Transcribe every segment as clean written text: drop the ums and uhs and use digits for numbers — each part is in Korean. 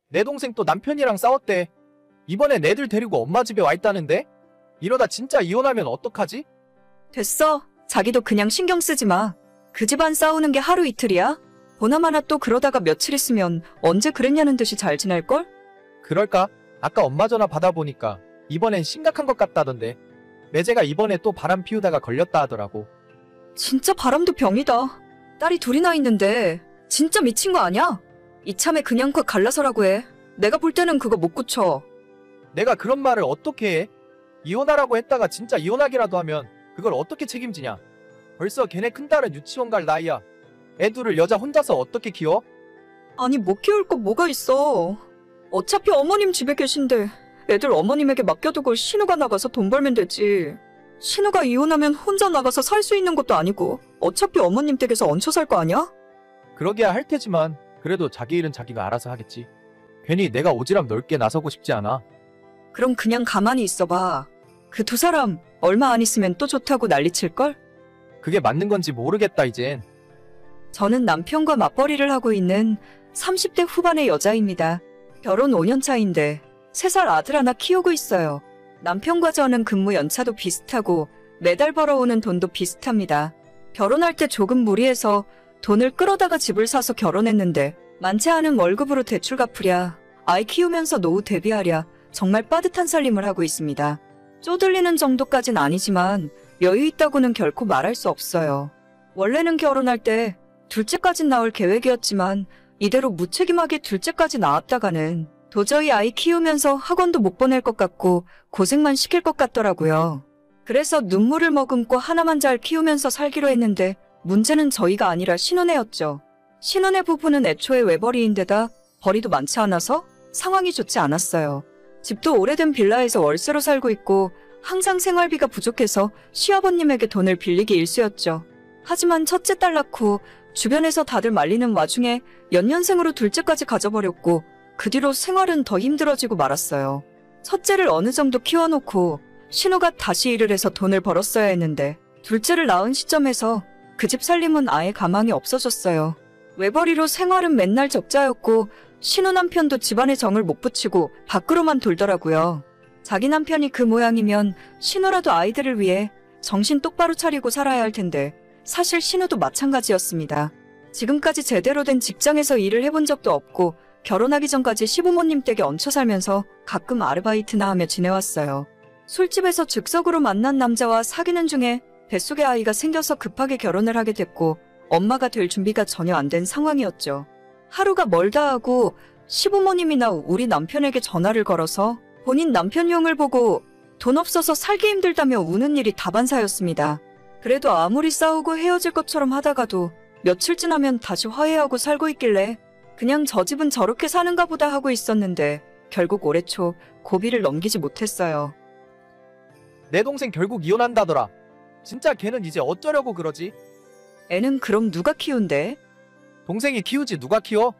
내 동생 또 남편이랑 싸웠대. 이번엔 애들 데리고 엄마 집에 와 있다는데? 이러다 진짜 이혼하면 어떡하지? 됐어. 자기도 그냥 신경 쓰지 마. 그 집안 싸우는 게 하루 이틀이야? 보나마나 또 그러다가 며칠 있으면 언제 그랬냐는 듯이 잘 지낼걸? 그럴까? 아까 엄마 전화 받아보니까 이번엔 심각한 것 같다던데. 매제가 이번에 또 바람 피우다가 걸렸다 하더라고. 진짜 바람도 병이다. 딸이 둘이나 있는데 진짜 미친 거 아니야? 이참에 그냥 콱 갈라서라고 해. 내가 볼 때는 그거 못 고쳐. 내가 그런 말을 어떻게 해? 이혼하라고 했다가 진짜 이혼하기라도 하면 그걸 어떻게 책임지냐? 벌써 걔네 큰딸은 유치원 갈 나이야. 애 둘을 여자 혼자서 어떻게 키워? 아니 못 키울 거 뭐가 있어. 어차피 어머님 집에 계신데 애들 어머님에게 맡겨두고 신우가 나가서 돈 벌면 되지. 신우가 이혼하면 혼자 나가서 살 수 있는 것도 아니고 어차피 어머님 댁에서 얹혀 살 거 아니야? 그러기야 할 테지만 그래도 자기 일은 자기가 알아서 하겠지. 괜히 내가 오지랖 넓게 나서고 싶지 않아. 그럼 그냥 가만히 있어봐. 그 두 사람 얼마 안 있으면 또 좋다고 난리칠걸? 그게 맞는 건지 모르겠다 이젠. 저는 남편과 맞벌이를 하고 있는 30대 후반의 여자입니다. 결혼 5년 차인데 3살 아들 하나 키우고 있어요. 남편과 저는 근무 연차도 비슷하고 매달 벌어오는 돈도 비슷합니다. 결혼할 때 조금 무리해서 돈을 끌어다가 집을 사서 결혼했는데 많지 않은 월급으로 대출 갚으랴, 아이 키우면서 노후 대비하랴 정말 빠듯한 살림을 하고 있습니다. 쪼들리는 정도까진 아니지만 여유 있다고는 결코 말할 수 없어요. 원래는 결혼할 때 둘째까진 낳을 계획이었지만 이대로 무책임하게 둘째까지 낳았다가는 도저히 아이 키우면서 학원도 못 보낼 것 같고 고생만 시킬 것 같더라고요. 그래서 눈물을 머금고 하나만 잘 키우면서 살기로 했는데 문제는 저희가 아니라 신혼애였죠. 신혼애 부부는 애초에 외벌이인데다 벌이도 많지 않아서 상황이 좋지 않았어요. 집도 오래된 빌라에서 월세로 살고 있고 항상 생활비가 부족해서 시아버님에게 돈을 빌리기 일쑤였죠. 하지만 첫째 딸 낳고 주변에서 다들 말리는 와중에 연년생으로 둘째까지 가져버렸고 그 뒤로 생활은 더 힘들어지고 말았어요. 첫째를 어느 정도 키워놓고 신우가 다시 일을 해서 돈을 벌었어야 했는데 둘째를 낳은 시점에서 그 집 살림은 아예 가망이 없어졌어요. 외벌이로 생활은 맨날 적자였고 신우 남편도 집안에 정을 못 붙이고 밖으로만 돌더라고요. 자기 남편이 그 모양이면 신우라도 아이들을 위해 정신 똑바로 차리고 살아야 할 텐데 사실 신우도 마찬가지였습니다. 지금까지 제대로 된 직장에서 일을 해본 적도 없고 결혼하기 전까지 시부모님 댁에 얹혀 살면서 가끔 아르바이트나 하며 지내왔어요. 술집에서 즉석으로 만난 남자와 사귀는 중에 뱃속에 아이가 생겨서 급하게 결혼을 하게 됐고 엄마가 될 준비가 전혀 안 된 상황이었죠. 하루가 멀다 하고 시부모님이나 우리 남편에게 전화를 걸어서 본인 남편용을 보고 돈 없어서 살기 힘들다며 우는 일이 다반사였습니다. 그래도 아무리 싸우고 헤어질 것처럼 하다가도 며칠 지나면 다시 화해하고 살고 있길래 그냥 저 집은 저렇게 사는가 보다 하고 있었는데 결국 올해 초 고비를 넘기지 못했어요. 내 동생 결국 이혼한다더라. 진짜 걔는 이제 어쩌려고 그러지? 애는 그럼 누가 키운대? 동생이 키우지 누가 키워?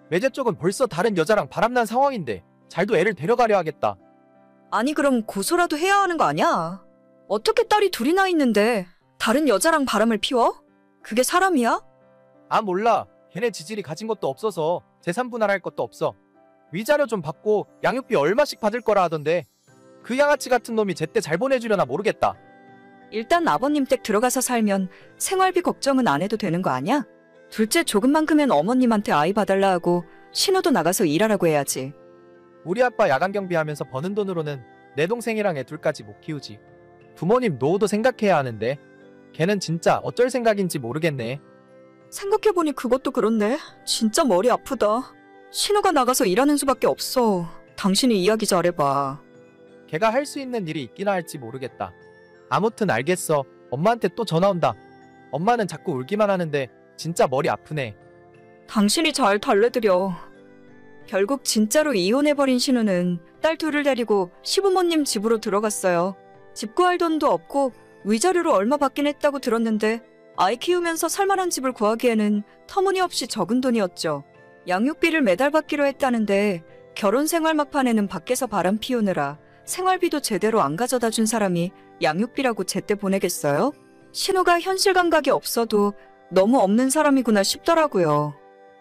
매제 쪽은 벌써 다른 여자랑 바람난 상황인데 잘도 애를 데려가려 하겠다. 아니 그럼 고소라도 해야 하는 거 아니야? 어떻게 딸이 둘이나 있는데 다른 여자랑 바람을 피워? 그게 사람이야? 아 몰라. 걔네 지질이 가진 것도 없어서 재산 분할할 것도 없어. 위자료 좀 받고 양육비 얼마씩 받을 거라 하던데 그 양아치 같은 놈이 제때 잘 보내주려나 모르겠다. 일단 아버님 댁 들어가서 살면 생활비 걱정은 안 해도 되는 거 아니야? 둘째 조금만 크면 어머님한테 아이 봐달라 하고 신우도 나가서 일하라고 해야지. 우리 아빠 야간 경비하면서 버는 돈으로는 내 동생이랑 애 둘까지 못 키우지. 부모님 노후도 생각해야 하는데 걔는 진짜 어쩔 생각인지 모르겠네. 생각해보니 그것도 그렇네. 진짜 머리 아프다. 신우가 나가서 일하는 수밖에 없어. 당신이 이야기 잘해봐. 걔가 할 수 있는 일이 있기나 할지 모르겠다. 아무튼 알겠어. 엄마한테 또 전화 온다. 엄마는 자꾸 울기만 하는데 진짜 머리 아프네. 당신이 잘 달래드려. 결국 진짜로 이혼해버린 신우는 딸 둘을 데리고 시부모님 집으로 들어갔어요. 집 구할 돈도 없고 위자료로 얼마 받긴 했다고 들었는데 아이 키우면서 살만한 집을 구하기에는 터무니없이 적은 돈이었죠. 양육비를 매달 받기로 했다는데 결혼 생활 막판에는 밖에서 바람 피우느라 생활비도 제대로 안 가져다 준 사람이 양육비라고 제때 보내겠어요? 신우가 현실 감각이 없어도 너무 없는 사람이구나 싶더라고요.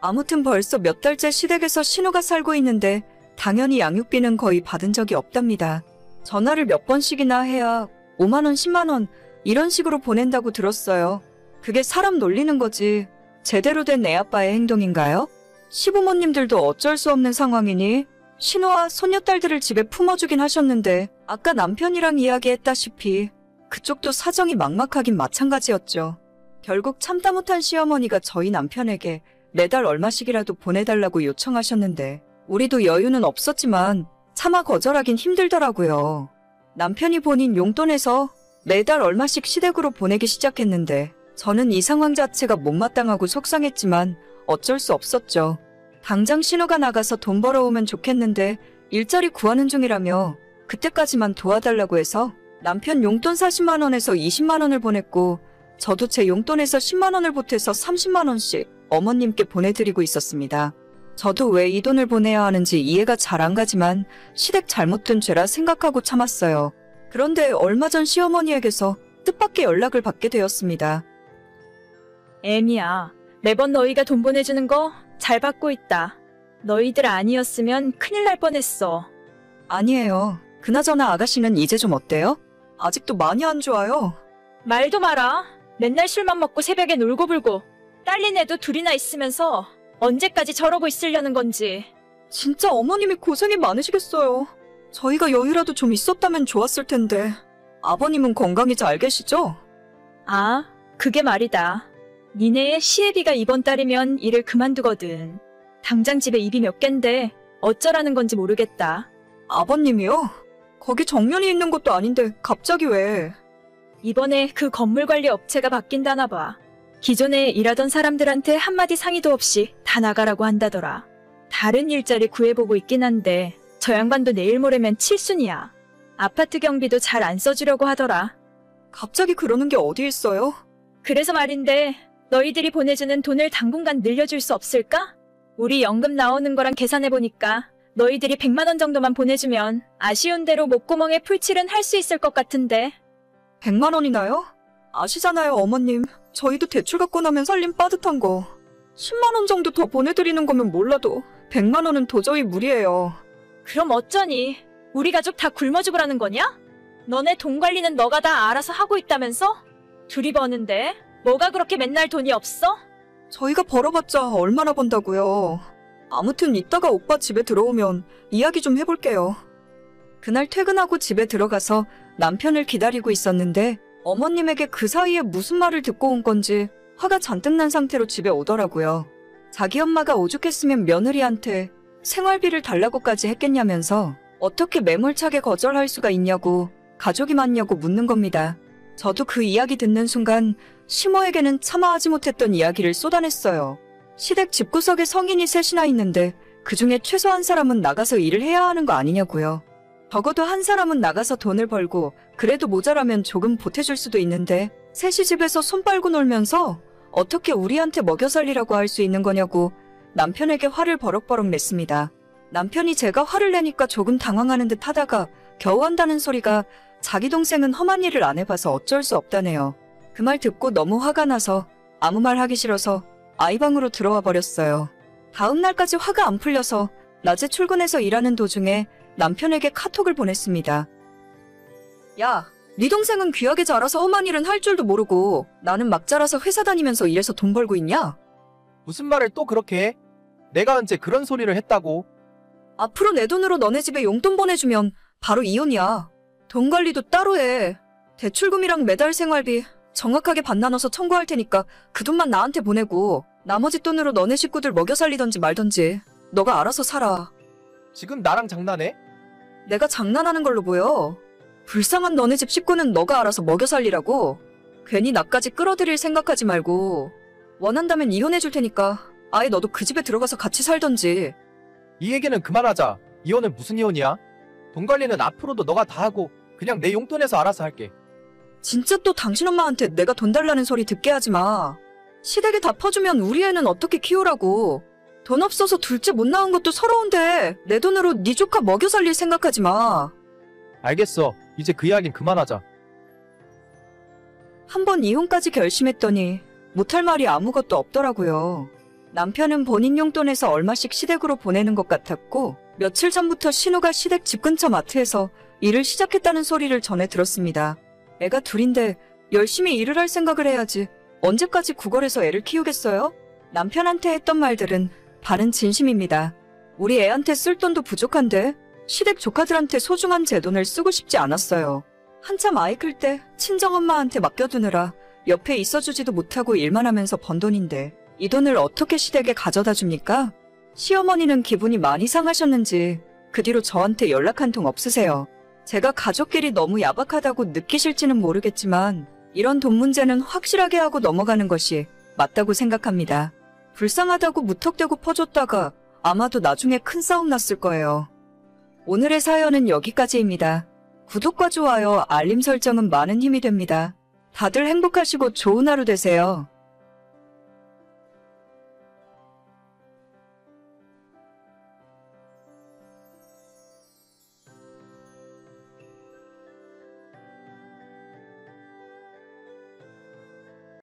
아무튼 벌써 몇 달째 시댁에서 신우가 살고 있는데 당연히 양육비는 거의 받은 적이 없답니다. 전화를 몇 번씩이나 해야 5만 원, 10만 원 이런 식으로 보낸다고 들었어요. 그게 사람 놀리는 거지 제대로 된 애아빠의 행동인가요? 시부모님들도 어쩔 수 없는 상황이니 신우와 손녀딸들을 집에 품어주긴 하셨는데 아까 남편이랑 이야기했다시피 그쪽도 사정이 막막하긴 마찬가지였죠. 결국 참다 못한 시어머니가 저희 남편에게 매달 얼마씩이라도 보내달라고 요청하셨는데 우리도 여유는 없었지만 차마 거절하긴 힘들더라고요. 남편이 본인 용돈에서 매달 얼마씩 시댁으로 보내기 시작했는데 저는 이 상황 자체가 못마땅하고 속상했지만 어쩔 수 없었죠. 당장 신우가 나가서 돈 벌어오면 좋겠는데 일자리 구하는 중이라며 그때까지만 도와달라고 해서 남편 용돈 40만 원에서 20만 원을 보냈고 저도 제 용돈에서 10만 원을 보태서 30만 원씩 어머님께 보내드리고 있었습니다. 저도 왜 이 돈을 보내야 하는지 이해가 잘 안 가지만 시댁 잘못된 죄라 생각하고 참았어요. 그런데 얼마 전 시어머니에게서 뜻밖의 연락을 받게 되었습니다. 애미야, 매번 너희가 돈 보내주는 거 잘 받고 있다. 너희들 아니었으면 큰일 날 뻔했어. 아니에요. 그나저나 아가씨는 이제 좀 어때요? 아직도 많이 안 좋아요. 말도 마라. 맨날 술만 먹고 새벽에 놀고 불고 딸린 애도 둘이나 있으면서 언제까지 저러고 있으려는 건지. 진짜 어머님이 고생이 많으시겠어요. 저희가 여유라도 좀 있었다면 좋았을 텐데. 아버님은 건강히 잘 계시죠? 아, 그게 말이다. 니네의 시애비가 이번 달이면 일을 그만두거든. 당장 집에 입이 몇 갠데 어쩌라는 건지 모르겠다. 아버님이요? 거기 정년이 있는 것도 아닌데 갑자기 왜? 이번에 그 건물 관리 업체가 바뀐다나 봐. 기존에 일하던 사람들한테 한마디 상의도 없이 다 나가라고 한다더라. 다른 일자리 구해보고 있긴 한데 저 양반도 내일 모레면 칠순이야. 아파트 경비도 잘 안 써주려고 하더라. 갑자기 그러는 게 어디 있어요? 그래서 말인데 너희들이 보내주는 돈을 당분간 늘려줄 수 없을까? 우리 연금 나오는 거랑 계산해보니까 너희들이 100만 원 정도만 보내주면 아쉬운 대로 목구멍에 풀칠은 할 수 있을 것 같은데. 100만 원이나요? 아시잖아요, 어머님. 저희도 대출 갖고 나면 살림 빠듯한 거. 10만 원 정도 더 보내드리는 거면 몰라도 100만 원은 도저히 무리예요. 그럼 어쩌니? 우리 가족 다 굶어 죽으라는 거냐? 너네 돈 관리는 너가 다 알아서 하고 있다면서? 둘이 버는데 뭐가 그렇게 맨날 돈이 없어? 저희가 벌어봤자 얼마나 번다고요. 아무튼 이따가 오빠 집에 들어오면 이야기 좀 해볼게요. 그날 퇴근하고 집에 들어가서 남편을 기다리고 있었는데 어머님에게 그 사이에 무슨 말을 듣고 온 건지 화가 잔뜩 난 상태로 집에 오더라고요. 자기 엄마가 오죽했으면 며느리한테 생활비를 달라고까지 했겠냐면서 어떻게 매몰차게 거절할 수가 있냐고 가족이 많냐고 묻는 겁니다. 저도 그 이야기 듣는 순간 시모에게는 차마 하지 못했던 이야기를 쏟아냈어요. 시댁 집구석에 성인이 셋이나 있는데 그중에 최소 한 사람은 나가서 일을 해야 하는 거 아니냐고요. 적어도 한 사람은 나가서 돈을 벌고 그래도 모자라면 조금 보태줄 수도 있는데 셋이 집에서 손 빨고 놀면서 어떻게 우리한테 먹여 살리라고 할 수 있는 거냐고 남편에게 화를 버럭버럭 냈습니다. 남편이 제가 화를 내니까 조금 당황하는 듯 하다가 겨우 한다는 소리가 자기 동생은 험한 일을 안 해봐서 어쩔 수 없다네요. 그 말 듣고 너무 화가 나서 아무 말 하기 싫어서 아이 방으로 들어와 버렸어요. 다음 날까지 화가 안 풀려서 낮에 출근해서 일하는 도중에 남편에게 카톡을 보냈습니다. 야, 네 동생은 귀하게 자라서 험한 일은 할 줄도 모르고 나는 막 자라서 회사 다니면서 일해서 돈 벌고 있냐? 무슨 말을 또 그렇게 해? 내가 언제 그런 소리를 했다고? 앞으로 내 돈으로 너네 집에 용돈 보내주면 바로 이혼이야. 돈 관리도 따로 해. 대출금이랑 매달 생활비 정확하게 반 나눠서 청구할 테니까 그 돈만 나한테 보내고 나머지 돈으로 너네 식구들 먹여 살리던지 말던지 너가 알아서 살아. 지금 나랑 장난해? 내가 장난하는 걸로 보여. 불쌍한 너네 집 식구는 너가 알아서 먹여 살리라고. 괜히 나까지 끌어들일 생각하지 말고 원한다면 이혼해줄 테니까 아예 너도 그 집에 들어가서 같이 살던지. 이 얘기는 그만하자. 이혼은 무슨 이혼이야? 돈 관리는 앞으로도 너가 다 하고 그냥 내 용돈에서 알아서 할게. 진짜 또 당신 엄마한테 내가 돈 달라는 소리 듣게 하지 마. 시댁에 다 퍼주면 우리 애는 어떻게 키우라고. 돈 없어서 둘째 못 낳은 것도 서러운데 내 돈으로 네 조카 먹여 살릴 생각하지 마. 알겠어. 이제 그 이야기는 그만하자. 한 번 이혼까지 결심했더니 못할 말이 아무것도 없더라고요. 남편은 본인 용돈에서 얼마씩 시댁으로 보내는 것 같았고 며칠 전부터 신우가 시댁 집 근처 마트에서 일을 시작했다는 소리를 전해 들었습니다. 애가 둘인데 열심히 일을 할 생각을 해야지. 언제까지 구걸해서 애를 키우겠어요? 남편한테 했던 말들은 반은 진심입니다. 우리 애한테 쓸 돈도 부족한데 시댁 조카들한테 소중한 제 돈을 쓰고 싶지 않았어요. 한참 아이 클 때 친정엄마한테 맡겨두느라 옆에 있어주지도 못하고 일만 하면서 번 돈인데 이 돈을 어떻게 시댁에 가져다 줍니까? 시어머니는 기분이 많이 상하셨는지 그 뒤로 저한테 연락 한 통 없으세요. 제가 가족끼리 너무 야박하다고 느끼실지는 모르겠지만 이런 돈 문제는 확실하게 하고 넘어가는 것이 맞다고 생각합니다. 불쌍하다고 무턱대고 퍼줬다가 아마도 나중에 큰 싸움 났을 거예요. 오늘의 사연은 여기까지입니다. 구독과 좋아요, 알림 설정은 많은 힘이 됩니다. 다들 행복하시고 좋은 하루 되세요.